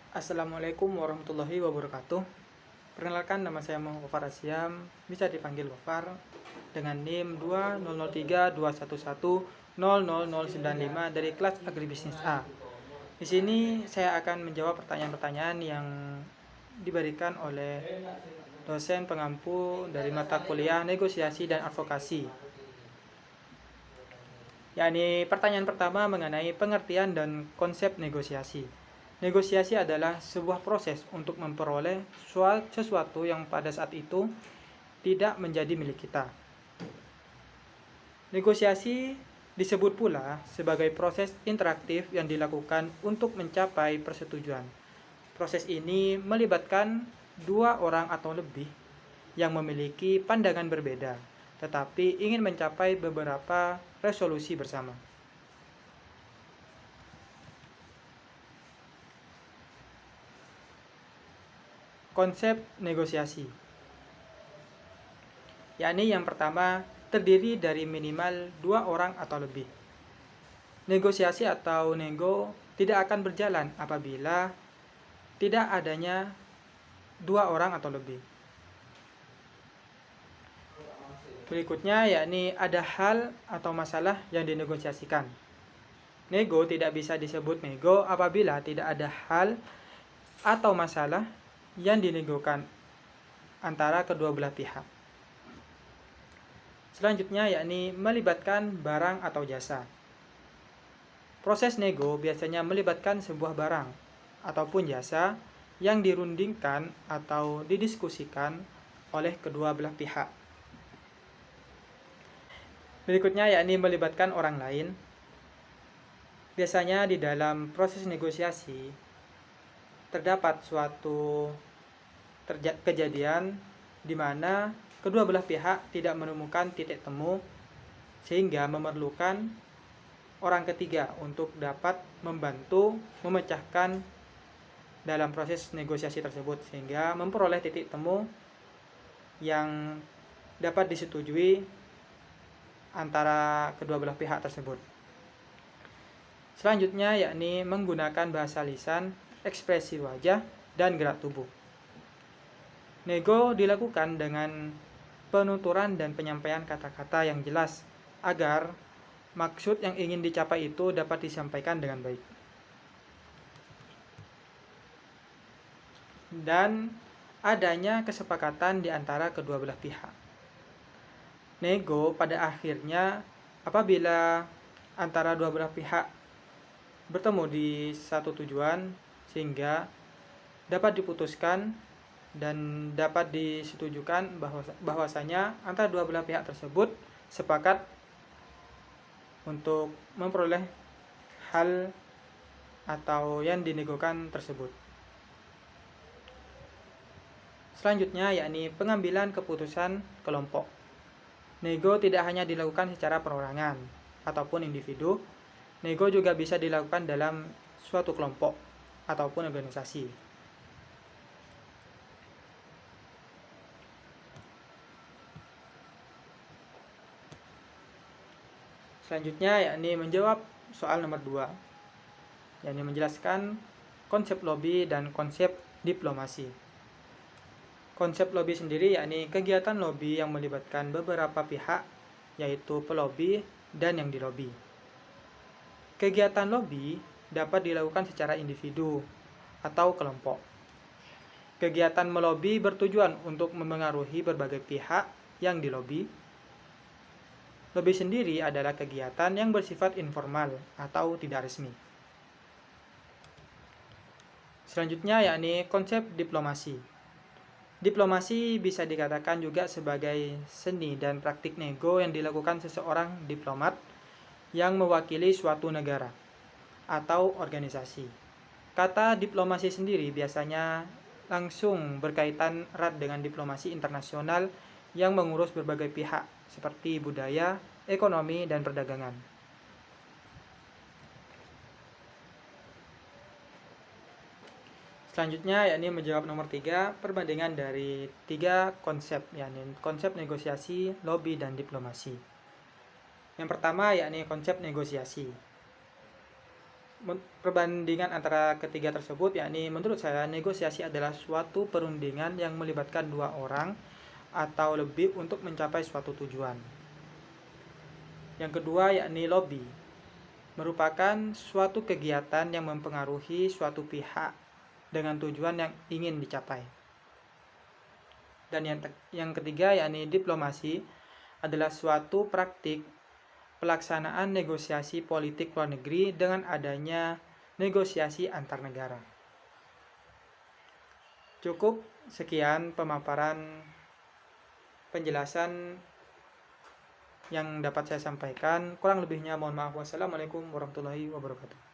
Assalamualaikum warahmatullahi wabarakatuh. Perkenalkan, nama saya Muhammad Gofar Asyam, bisa dipanggil Gofar, dengan NIM 200321100095 dari kelas Agribisnis A. Di sini saya akan menjawab pertanyaan-pertanyaan yang diberikan oleh dosen pengampu dari mata kuliah negosiasi dan advokasi. Yakni pertanyaan pertama mengenai pengertian dan konsep negosiasi. Negosiasi adalah sebuah proses untuk memperoleh sesuatu yang pada saat itu tidak menjadi milik kita. Negosiasi disebut pula sebagai proses interaktif yang dilakukan untuk mencapai persetujuan. Proses ini melibatkan dua orang atau lebih yang memiliki pandangan berbeda, tetapi ingin mencapai beberapa resolusi bersama. Konsep negosiasi, yakni yang pertama terdiri dari minimal dua orang atau lebih. Negosiasi atau nego tidak akan berjalan apabila tidak adanya dua orang atau lebih. Berikutnya yakni ada hal atau masalah yang dinegosiasikan. Nego tidak bisa disebut nego apabila tidak ada hal atau masalah yang dinegokan antara kedua belah pihak. Selanjutnya yakni melibatkan barang atau jasa. Proses nego biasanya melibatkan sebuah barang ataupun jasa yang dirundingkan atau didiskusikan oleh kedua belah pihak. Berikutnya yakni melibatkan orang lain. Biasanya di dalam proses negosiasi terdapat suatu kejadian di mana kedua belah pihak tidak menemukan titik temu sehingga memerlukan orang ketiga untuk dapat membantu memecahkan dalam proses negosiasi tersebut sehingga memperoleh titik temu yang dapat disetujui antara kedua belah pihak tersebut. Selanjutnya yakni menggunakan bahasa lisan, ekspresi wajah, dan gerak tubuh. Nego dilakukan dengan penuturan dan penyampaian kata-kata yang jelas agar maksud yang ingin dicapai itu dapat disampaikan dengan baik. Dan adanya kesepakatan di antara kedua belah pihak. Nego pada akhirnya apabila antara dua belah pihak bertemu di satu tujuan sehingga dapat diputuskan dan dapat disetujukan bahwasanya antara dua belah pihak tersebut sepakat untuk memperoleh hal atau yang dinegokan tersebut. Selanjutnya yakni pengambilan keputusan kelompok. Nego tidak hanya dilakukan secara perorangan ataupun individu. Nego juga bisa dilakukan dalam suatu kelompok ataupun organisasi. Selanjutnya yakni menjawab soal nomor 2, yakni menjelaskan konsep lobby dan konsep diplomasi. Konsep lobby sendiri yakni kegiatan lobby yang melibatkan beberapa pihak, yaitu pelobi dan yang dilobi. Kegiatan lobby dapat dilakukan secara individu atau kelompok. Kegiatan melobi bertujuan untuk memengaruhi berbagai pihak yang dilobi. Lobby sendiri adalah kegiatan yang bersifat informal atau tidak resmi. Selanjutnya yakni konsep diplomasi. Diplomasi bisa dikatakan juga sebagai seni dan praktik nego yang dilakukan seseorang diplomat yang mewakili suatu negara atau organisasi. Kata diplomasi sendiri biasanya langsung berkaitan erat dengan diplomasi internasional yang mengurus berbagai pihak seperti budaya, ekonomi, dan perdagangan. Selanjutnya yakni menjawab nomor 3, perbandingan dari 3 konsep, yakni konsep negosiasi, lobby, dan diplomasi. Yang pertama yakni konsep negosiasi. perbandingan antara ketiga tersebut, yakni menurut saya negosiasi adalah suatu perundingan yang melibatkan dua orang atau lebih untuk mencapai suatu tujuan. Yang kedua yakni lobby, merupakan suatu kegiatan yang mempengaruhi suatu pihak dengan tujuan yang ingin dicapai. Dan yang ketiga yakni diplomasi adalah suatu praktik pelaksanaan negosiasi politik luar negeri dengan adanya negosiasi antar negara. Cukup sekian pemaparan penjelasan yang dapat saya sampaikan. Kurang lebihnya mohon maaf. Wassalamualaikum warahmatullahi wabarakatuh.